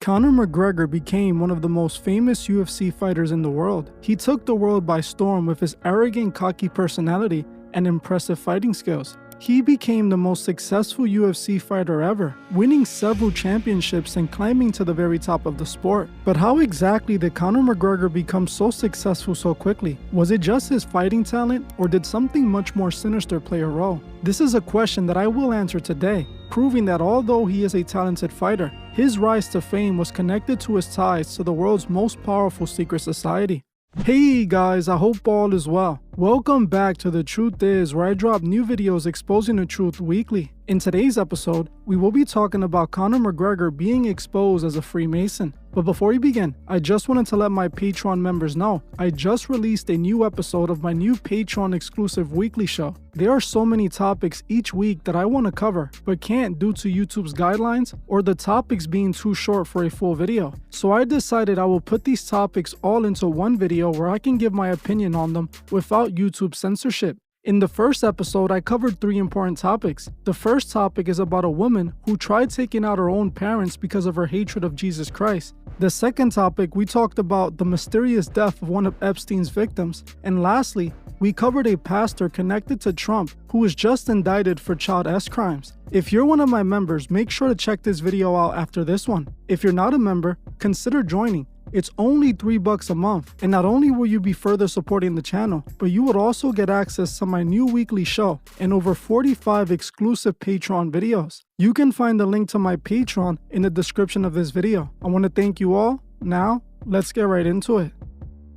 Conor McGregor became one of the most famous UFC fighters in the world. He took the world by storm with his arrogant, cocky personality and impressive fighting skills. He became the most successful UFC fighter ever, winning several championships and climbing to the very top of the sport. But how exactly did Conor McGregor become so successful so quickly? Was it just his fighting talent, or did something much more sinister play a role? This is a question that I will answer today, proving that although he is a talented fighter, his rise to fame was connected to his ties to the world's most powerful secret society. Hey guys, I hope all is well. Welcome back to The Truth Is, where I drop new videos exposing the truth weekly. In today's episode, we will be talking about Conor McGregor being exposed as a Freemason. But before we begin, I just wanted to let my Patreon members know I just released a new episode of my new Patreon exclusive weekly show. There are so many topics each week that I want to cover, but can't due to YouTube's guidelines or the topics being too short for a full video. So I decided I will put these topics all into one video where I can give my opinion on them without YouTube censorship. In the first episode, I covered 3 important topics. The first topic is about a woman who tried taking out her own parents because of her hatred of Jesus Christ. The second topic, we talked about the mysterious death of one of Epstein's victims. And lastly, we covered a pastor connected to Trump who was just indicted for child S crimes. If you're one of my members, make sure to check this video out after this one. If you're not a member, consider joining. It's only $3 a month, and not only will you be further supporting the channel, but you would also get access to my new weekly show and over 45 exclusive Patreon videos. You can find the link to my Patreon in the description of this video. I want to thank you all. Now, let's get right into it.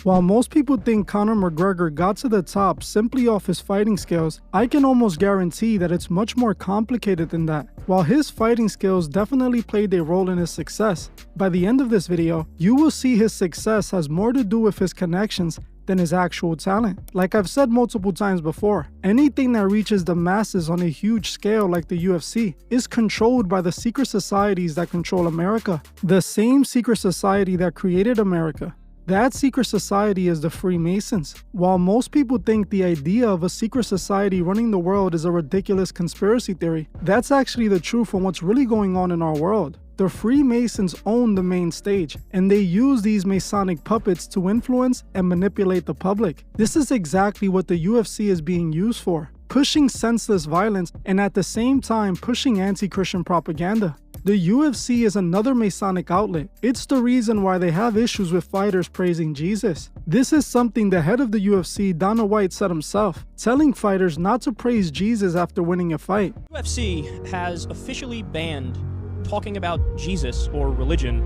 While most people think Conor McGregor got to the top simply off his fighting skills, I can almost guarantee that it's much more complicated than that. While his fighting skills definitely played a role in his success, by the end of this video, you will see his success has more to do with his connections than his actual talent. Like I've said multiple times before, anything that reaches the masses on a huge scale like the UFC is controlled by the secret societies that control America. The same secret society that created America. That secret society is the Freemasons. While most people think the idea of a secret society running the world is a ridiculous conspiracy theory, that's actually the truth on what's really going on in our world. The Freemasons own the main stage, and they use these Masonic puppets to influence and manipulate the public. This is exactly what the UFC is being used for, pushing senseless violence and at the same time pushing anti-Christian propaganda. The UFC is another Masonic outlet. It's the reason why they have issues with fighters praising Jesus. This is something the head of the UFC, Dana White, said himself, telling fighters not to praise Jesus after winning a fight. UFC has officially banned talking about Jesus or religion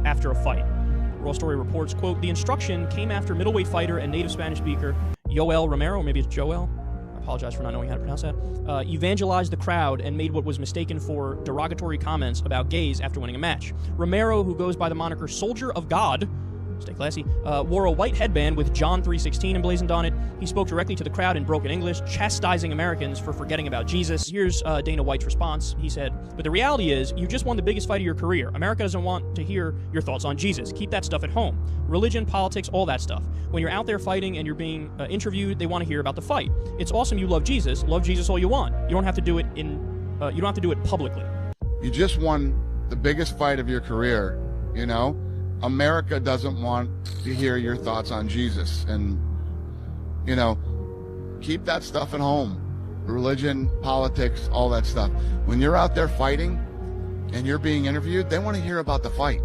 after a fight. Raw Story reports, quote, "The instruction came after middleweight fighter and native Spanish speaker Yoel Romero," or maybe it's Joel, I apologize for not knowing how to pronounce that, evangelized the crowd and made what was mistaken for derogatory comments about gays after winning a match. Romero, who goes by the moniker Soldier of God, stay classy, wore a white headband with John 3:16 emblazoned on it. He spoke directly to the crowd in broken English, chastising Americans for forgetting about Jesus. Here's Dana White's response. He said, "But the reality is, you just won the biggest fight of your career. America doesn't want to hear your thoughts on Jesus. Keep that stuff at home. Religion, politics, all that stuff. When you're out there fighting and you're being interviewed, they want to hear about the fight. It's awesome you love Jesus all you want. You don't have to do it publicly." You just won the biggest fight of your career, you know? America doesn't want to hear your thoughts on Jesus, and you know, keep that stuff at home. Religion, politics, all that stuff. When you're out there fighting and you're being interviewed, they want to hear about the fight.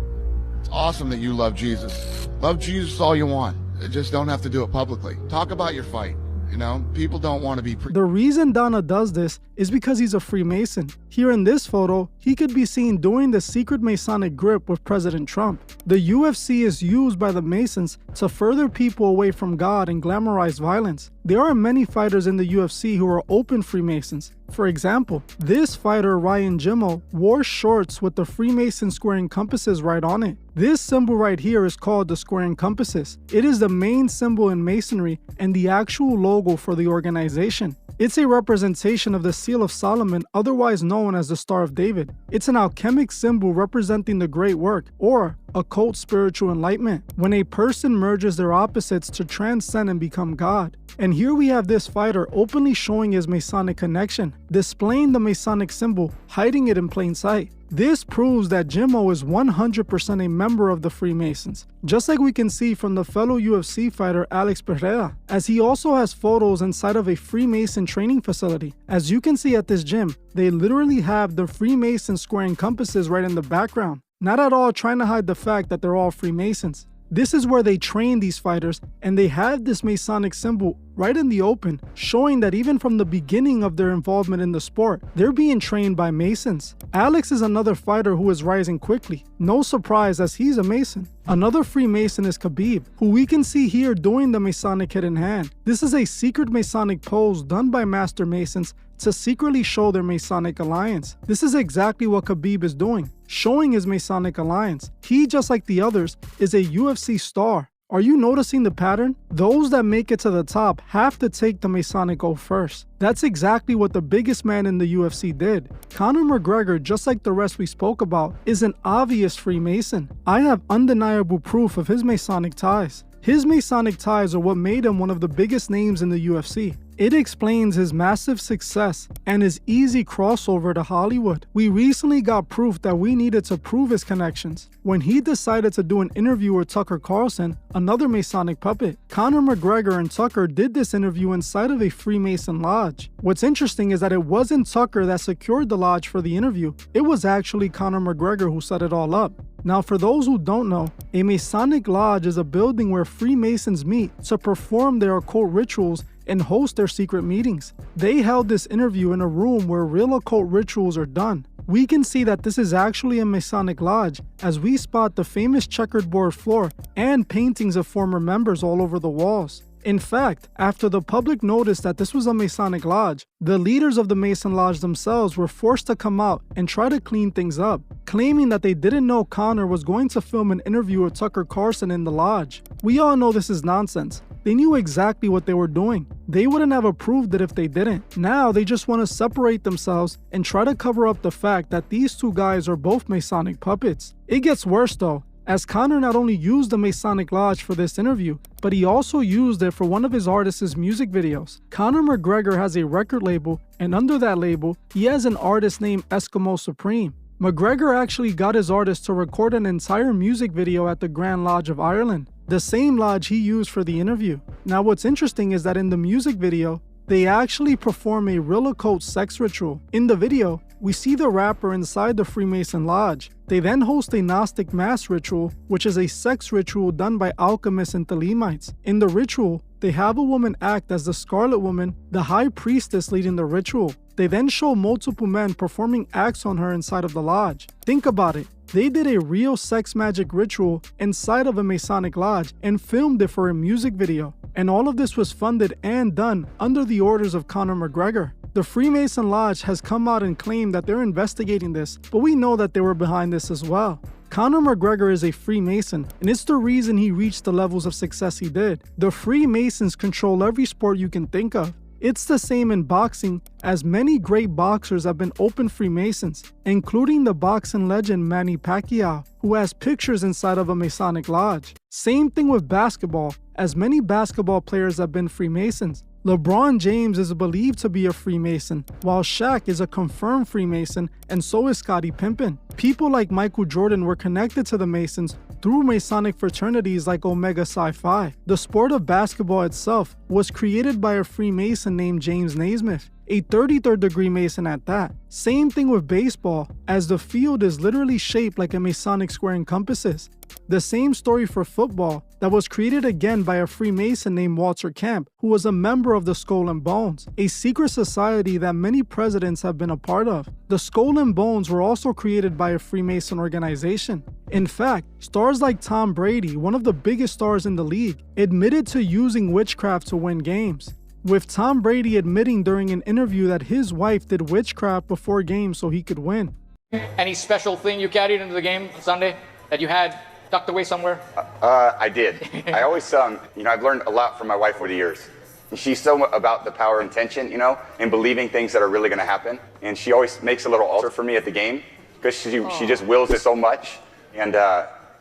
It's awesome that you love Jesus. Love Jesus all you want. Just don't have to do it publicly. Talk about your fight. You know, people don't want to be... The reason Dana does this is because he's a Freemason. Here in this photo, he could be seen doing the secret Masonic grip with President Trump. The UFC is used by the Masons to further people away from God and glamorize violence. There are many fighters in the UFC who are open Freemasons. For example, this fighter Ryan Jimmo wore shorts with the Freemason squaring compasses right on it. This symbol right here is called the squaring compasses. It is the main symbol in Masonry and the actual logo for the organization. It's a representation of the Seal of Solomon, otherwise known as the Star of David. It's an alchemic symbol representing the great work, or occult spiritual enlightenment, when a person merges their opposites to transcend and become God. And here we have this fighter openly showing his Masonic connection, displaying the Masonic symbol, hiding it in plain sight. This proves that Jimmo is 100% a member of the Freemasons, just like we can see from the fellow UFC fighter Alex Pereira, as he also has photos inside of a Freemason training facility. As you can see at this gym, they literally have the Freemason squaring compasses right in the background, not at all trying to hide the fact that they're all Freemasons. This is where they train these fighters, and they have this Masonic symbol right in the open, showing that even from the beginning of their involvement in the sport, they're being trained by Masons. Alex is another fighter who is rising quickly. No surprise, as he's a Mason. Another Freemason is Khabib, who we can see here doing the Masonic hidden hand. This is a secret Masonic pose done by Master Masons to secretly show their Masonic alliance. This is exactly what Khabib is doing, showing his Masonic alliance. He, just like the others, is a UFC star. Are you noticing the pattern? Those that make it to the top have to take the Masonic oath first. That's exactly what the biggest man in the UFC did. Conor McGregor, just like the rest we spoke about, is an obvious Freemason. I have undeniable proof of his Masonic ties. His Masonic ties are what made him one of the biggest names in the UFC. It explains his massive success and his easy crossover to Hollywood. We recently got proof that we needed to prove his connections when he decided to do an interview with Tucker Carlson, another Masonic puppet. Conor McGregor and Tucker did this interview inside of a Freemason lodge. What's interesting is that it wasn't Tucker that secured the lodge for the interview. It was actually Conor McGregor who set it all up. Now, for those who don't know, a Masonic lodge is a building where Freemasons meet to perform their occult rituals and host their secret meetings. They held this interview in a room where real occult rituals are done. We can see that this is actually a Masonic lodge, as we spot the famous checkered board floor and paintings of former members all over the walls. In fact, after the public noticed that this was a Masonic lodge, the leaders of the Mason Lodge themselves were forced to come out and try to clean things up, claiming that they didn't know Conor was going to film an interview with Tucker Carlson in the lodge. We all know this is nonsense. They knew exactly what they were doing. They wouldn't have approved it if they didn't. Now they just want to separate themselves and try to cover up the fact that these two guys are both Masonic puppets. It gets worse though, as Conor not only used the Masonic Lodge for this interview, but he also used it for one of his artists' music videos. Conor McGregor has a record label, and under that label, he has an artist named Eskimo Supreme. McGregor actually got his artist to record an entire music video at the Grand Lodge of Ireland, the same lodge he used for the interview. Now what's interesting is that in the music video, they actually perform a real occult sex ritual. In the video, we see the rapper inside the Freemason Lodge. They then host a Gnostic mass ritual, which is a sex ritual done by alchemists and Thelemites. In the ritual, they have a woman act as the Scarlet Woman, the high priestess leading the ritual. They then show multiple men performing acts on her inside of the lodge. Think about it. They did a real sex magic ritual inside of a Masonic lodge and filmed it for a music video. And all of this was funded and done under the orders of Conor McGregor. The Freemason Lodge has come out and claimed that they're investigating this, but we know that they were behind this as well. Conor McGregor is a Freemason, and it's the reason he reached the levels of success he did. The Freemasons control every sport you can think of. It's the same in boxing, as many great boxers have been open Freemasons, including the boxing legend Manny Pacquiao, who has pictures inside of a Masonic lodge. Same thing with basketball, as many basketball players have been Freemasons. LeBron James is believed to be a Freemason, while Shaq is a confirmed Freemason, and so is Scottie Pippen. People like Michael Jordan were connected to the Masons through Masonic fraternities like Omega Psi Phi. The sport of basketball itself was created by a Freemason named James Naismith, a 33rd degree Mason at that. Same thing with baseball, as the field is literally shaped like a Masonic square encompasses. The same story for football, that was created again by a Freemason named Walter Camp, who was a member of the Skull and Bones, a secret society that many presidents have been a part of. The Skull and Bones were also created by a Freemason organization. In fact, stars like Tom Brady, one of the biggest stars in the league, admitted to using witchcraft to win games, with Tom Brady admitting during an interview that his wife did witchcraft before games so he could win. Any special thing you carried into the game Sunday that you had tucked away somewhere? I did. I always, I've learned a lot from my wife over the years. She's so about the power of intention, and believing things that are really going to happen. And she always makes a little altar for me at the game because she just wills it so much. And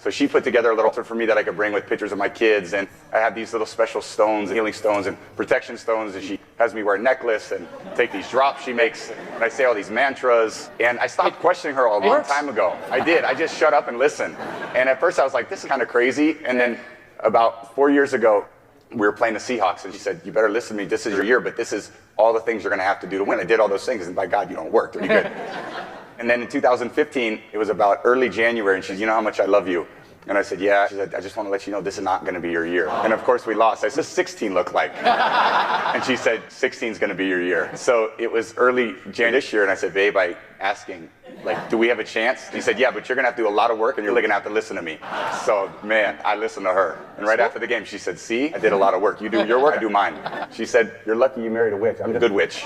So she put together a little altar for me that I could bring with pictures of my kids, and I have these little special stones, healing stones and protection stones, and she has me wear a necklace and take these drops she makes, and I say all these mantras, and I stopped questioning her a long time ago. I did. I just shut up and listened. And at first I was like, this is kind of crazy, and then about 4 years ago, we were playing the Seahawks, and she said, you better listen to me, this is your year, but this is all the things you're gonna have to do to win. I did all those things, and by God, you don't work pretty good. And then in 2015, it was about early January, and she said, you know how much I love you? And I said, yeah. She said, I just want to let you know this is not going to be your year. And of course we lost. I said, 16 look like? And she said, 16 is going to be your year. So it was early January this year, and I said, babe, I asking, like, do we have a chance? He said, yeah, but you're going to have to do a lot of work, and you're going to have to listen to me. So, man, I listened to her. And right after the game, she said, see, I did a lot of work. You do your work, I do mine. She said, you're lucky you married a witch. I'm a good witch.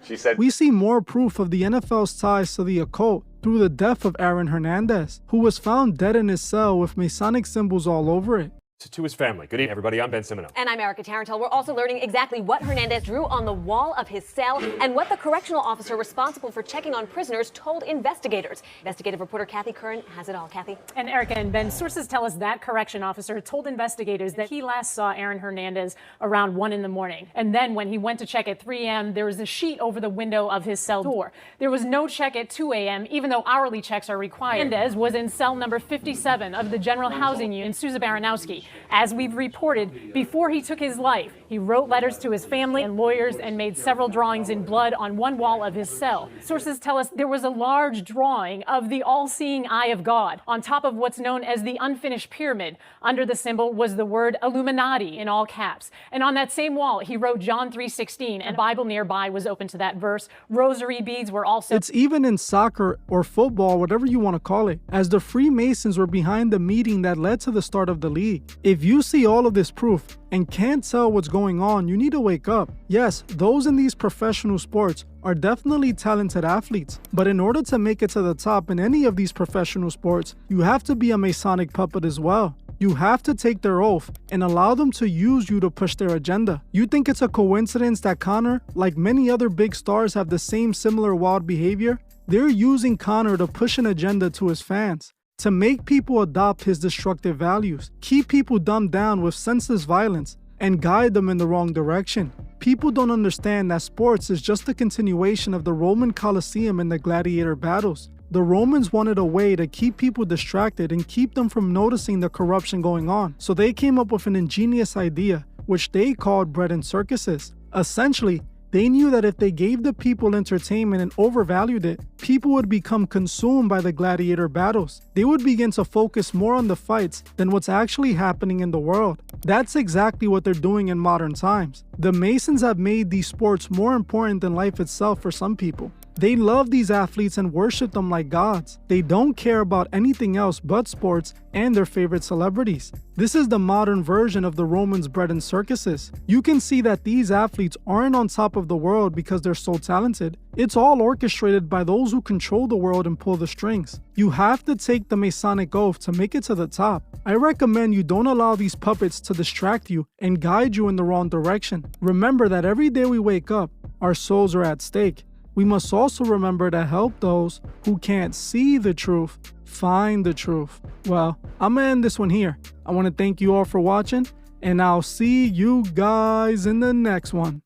She said, we see more proof of the NFL's ties to the occult through the death of Aaron Hernandez, who was found dead in his cell with Masonic symbols all over it. To his family. Good evening, everybody. I'm Ben Simino. And I'm Erica Tarantel. We're also learning exactly what Hernandez drew on the wall of his cell and what the correctional officer responsible for checking on prisoners told investigators. Investigative reporter Kathy Curran has it all. Kathy. And Erica and Ben, sources tell us that correction officer told investigators that he last saw Aaron Hernandez around 1 in the morning. And then when he went to check at 3 a.m., there was a sheet over the window of his cell door. There was no check at 2 a.m., even though hourly checks are required. Hernandez was in cell number 57 of the General Housing Unit in Sousa Baranowski. As we've reported, before he took his life, he wrote letters to his family and lawyers and made several drawings in blood on one wall of his cell. Sources tell us there was a large drawing of the all-seeing eye of God on top of what's known as the unfinished pyramid. Under the symbol was the word Illuminati in all caps. And on that same wall, he wrote John 3:16, and a Bible nearby was open to that verse. Rosary beads were also... It's even in soccer or football, whatever you want to call it, as the Freemasons were behind the meeting that led to the start of the league. If you see all of this proof and can't tell what's going on, you need to wake up. Yes, those in these professional sports are definitely talented athletes, but in order to make it to the top in any of these professional sports, you have to be a Masonic puppet as well. You have to take their oath and allow them to use you to push their agenda. You think it's a coincidence that Conor, like many other big stars, have the same similar wild behavior? They're using Conor to push an agenda to his fans, to make people adopt his destructive values, keep people dumbed down with senseless violence, and guide them in the wrong direction. People don't understand that sports is just a continuation of the Roman Colosseum and the gladiator battles. The Romans wanted a way to keep people distracted and keep them from noticing the corruption going on, so they came up with an ingenious idea, which they called bread and circuses. Essentially, they knew that if they gave the people entertainment and overvalued it, people would become consumed by the gladiator battles. They would begin to focus more on the fights than what's actually happening in the world. That's exactly what they're doing in modern times. The Masons have made these sports more important than life itself for some people. They love these athletes and worship them like gods. They don't care about anything else but sports and their favorite celebrities. This is the modern version of the Romans' bread and circuses. You can see that these athletes aren't on top of the world because they're so talented. It's all orchestrated by those who control the world and pull the strings. You have to take the Masonic oath to make it to the top. I recommend you don't allow these puppets to distract you and guide you in the wrong direction. Remember that every day we wake up, our souls are at stake. We must also remember to help those who can't see the truth find the truth. Well, I'm gonna end this one here. I want to thank you all for watching, and I'll see you guys in the next one.